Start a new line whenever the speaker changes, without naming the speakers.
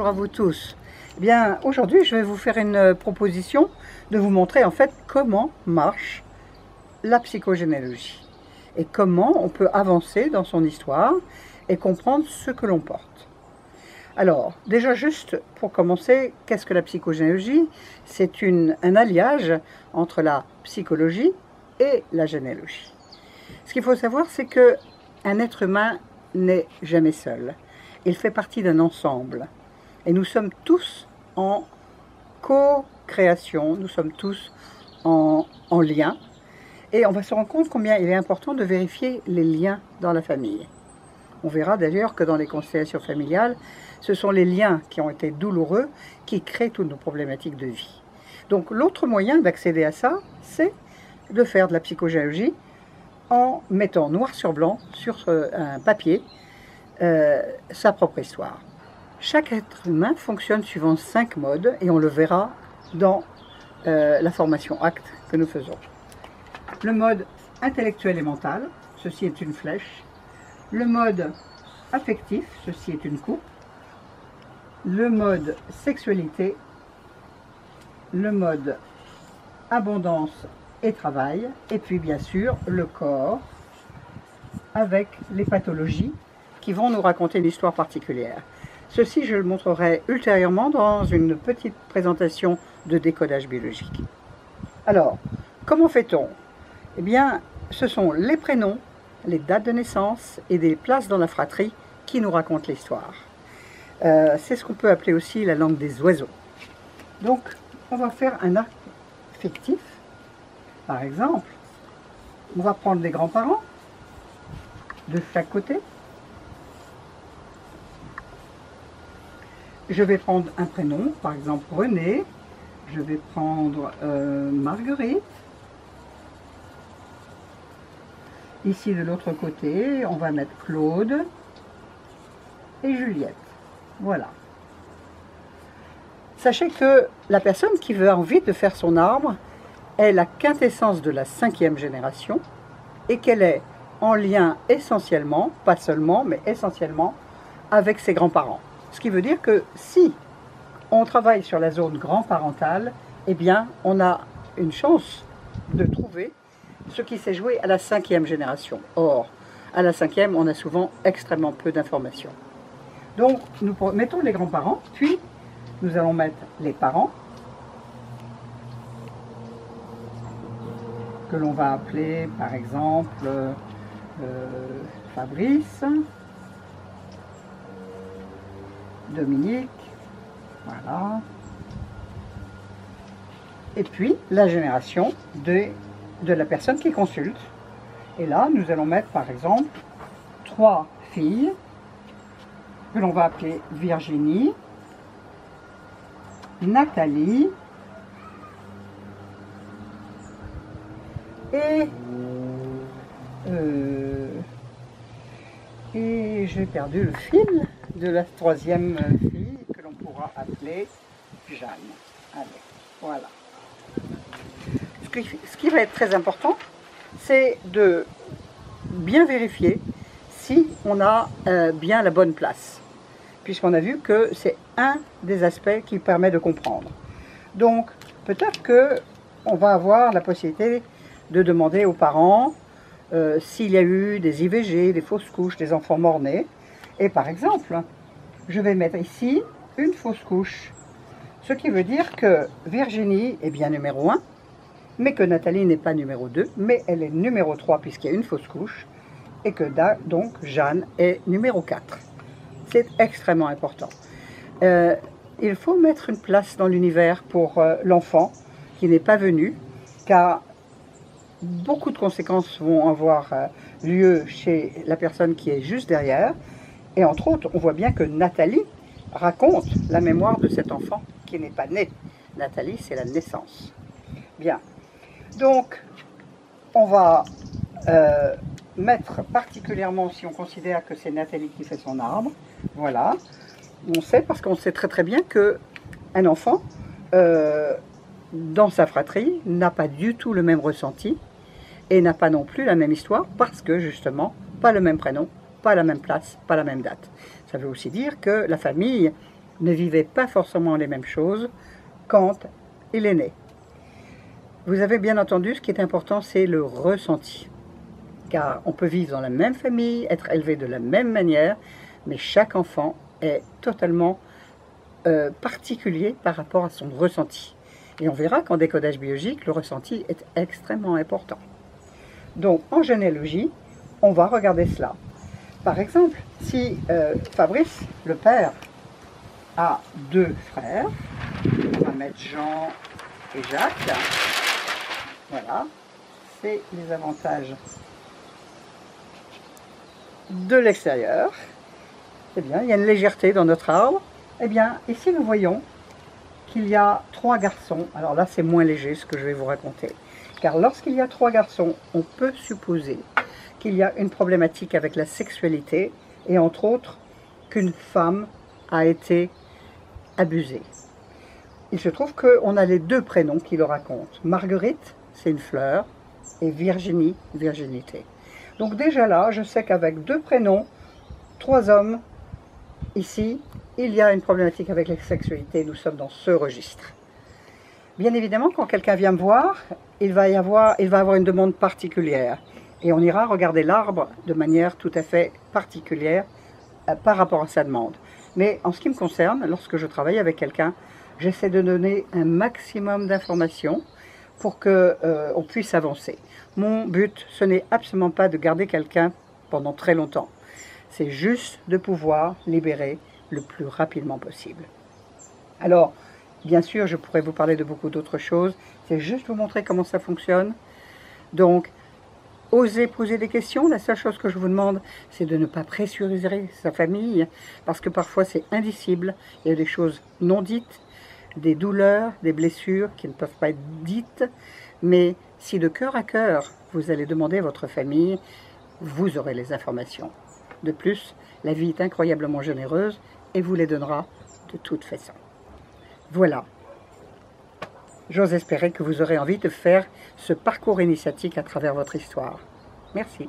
bonjour à vous tous. Eh bien, aujourd'hui, je vais vous faire une proposition de vous montrer en fait comment marche la psychogénéalogie et comment on peut avancer dans son histoire et comprendre ce que l'on porte. Alors, déjà juste pour commencer, qu'est-ce que la psychogénéalogie? C'est un alliage entre la psychologie et la généalogie. Ce qu'il faut savoir, c'est qu'un être humain n'est jamais seul. Il fait partie d'un ensemble. Et nous sommes tous en co-création, nous sommes tous en lien. Et on va se rendre compte combien il est important de vérifier les liens dans la famille. On verra d'ailleurs que dans les constellations familiales, ce sont les liens qui ont été douloureux qui créent toutes nos problématiques de vie. Donc l'autre moyen d'accéder à ça, c'est de faire de la psychogénéalogie en mettant noir sur blanc sur un papier sa propre histoire. Chaque être humain fonctionne suivant 5 modes et on le verra dans la formation acte que nous faisons. Le mode intellectuel et mental, ceci est une flèche. Le mode affectif, ceci est une coupe. Le mode sexualité. Le mode abondance et travail. Et puis bien sûr le corps avec les pathologies qui vont nous raconter une histoire particulière. Ceci, je le montrerai ultérieurement dans une petite présentation de décodage biologique. Alors, comment fait-on? Eh bien, ce sont les prénoms, les dates de naissance et des places dans la fratrie qui nous racontent l'histoire. C'est ce qu'on peut appeler aussi la langue des oiseaux. Donc, on va faire un arc fictif. Par exemple, on va prendre les grands-parents de chaque côté. Je vais prendre un prénom, par exemple René. Je vais prendre Marguerite. Ici de l'autre côté, on va mettre Claude et Juliette. Voilà. Sachez que la personne qui a envie de faire son arbre est la quintessence de la 5e génération et qu'elle est en lien essentiellement, pas seulement, mais essentiellement avec ses grands-parents. Ce qui veut dire que si on travaille sur la zone grand-parentale, eh bien, on a une chance de trouver ce qui s'est joué à la 5e génération. Or, à la 5e, on a souvent extrêmement peu d'informations. Donc, nous mettons les grands-parents, puis nous allons mettre les parents, que l'on va appeler, par exemple, Fabrice, Dominique, voilà. Et puis la génération de la personne qui consulte. Et là, nous allons mettre par exemple 3 filles que l'on va appeler Virginie, Nathalie et j'ai perdu le fil de la 3e fille que l'on pourra appeler Jeanne. Allez, voilà. Ce qui va être très important, c'est de bien vérifier si on a bien la bonne place, puisqu'on a vu que c'est un des aspects qui permet de comprendre. Donc, peut-être qu'on va avoir la possibilité de demander aux parents s'il y a eu des IVG, des fausses couches, des enfants mort-nés. Et par exemple, je vais mettre ici une fausse couche. Ce qui veut dire que Virginie est bien numéro 1, mais que Nathalie n'est pas numéro 2, mais elle est numéro 3 puisqu'il y a une fausse couche, et que donc Jeanne est numéro 4. C'est extrêmement important. Il faut mettre une place dans l'univers pour l'enfant qui n'est pas venu, car beaucoup de conséquences vont avoir lieu chez la personne qui est juste derrière. Et entre autres, on voit bien que Nathalie raconte la mémoire de cet enfant qui n'est pas né. Nathalie, c'est la naissance. Bien. Donc, on va mettre particulièrement, si on considère que c'est Nathalie qui fait son arbre, voilà. On sait, parce qu'on sait très très bien qu'un enfant, dans sa fratrie, n'a pas du tout le même ressenti et n'a pas non plus la même histoire, parce que justement, pas le même prénom, pas la même place, pas la même date. Ça veut aussi dire que la famille ne vivait pas forcément les mêmes choses quand il est né. Vous avez bien entendu, ce qui est important, c'est le ressenti. Car on peut vivre dans la même famille, être élevé de la même manière, mais chaque enfant est totalement particulier par rapport à son ressenti. Et on verra qu'en décodage biologique, le ressenti est extrêmement important. Donc, en généalogie, on va regarder cela. Par exemple, si Fabrice, le père, a 2 frères, on va mettre Jean et Jacques. Voilà, c'est les avantages de l'extérieur. Eh bien, il y a une légèreté dans notre arbre. Eh bien, ici, nous voyons qu'il y a 3 garçons. Alors là, c'est moins léger ce que je vais vous raconter. Car lorsqu'il y a 3 garçons, on peut supposer qu'il y a une problématique avec la sexualité et entre autres qu'une femme a été abusée. Il se trouve qu'on a les 2 prénoms qui le racontent. Marguerite, c'est une fleur, et Virginie, virginité. Donc déjà là, je sais qu'avec 2 prénoms, 3 hommes, ici, il y a une problématique avec la sexualité, nous sommes dans ce registre. Bien évidemment, quand quelqu'un vient me voir, il va avoir une demande particulière. Et on ira regarder l'arbre de manière tout à fait particulière par rapport à sa demande. Mais en ce qui me concerne, lorsque je travaille avec quelqu'un, j'essaie de donner un maximum d'informations pour qu'on puisse avancer. Mon but, ce n'est absolument pas de garder quelqu'un pendant très longtemps. C'est juste de pouvoir libérer le plus rapidement possible. Alors, bien sûr, je pourrais vous parler de beaucoup d'autres choses. C'est juste vous montrer comment ça fonctionne. Donc, osez poser des questions. La seule chose que je vous demande, c'est de ne pas pressuriser sa famille, parce que parfois c'est indicible. Il y a des choses non dites, des douleurs, des blessures qui ne peuvent pas être dites. Mais si de cœur à cœur, vous allez demander à votre famille, vous aurez les informations. De plus, la vie est incroyablement généreuse et vous les donnera de toute façon. Voilà. J'ose espérer que vous aurez envie de faire ce parcours initiatique à travers votre histoire. Merci.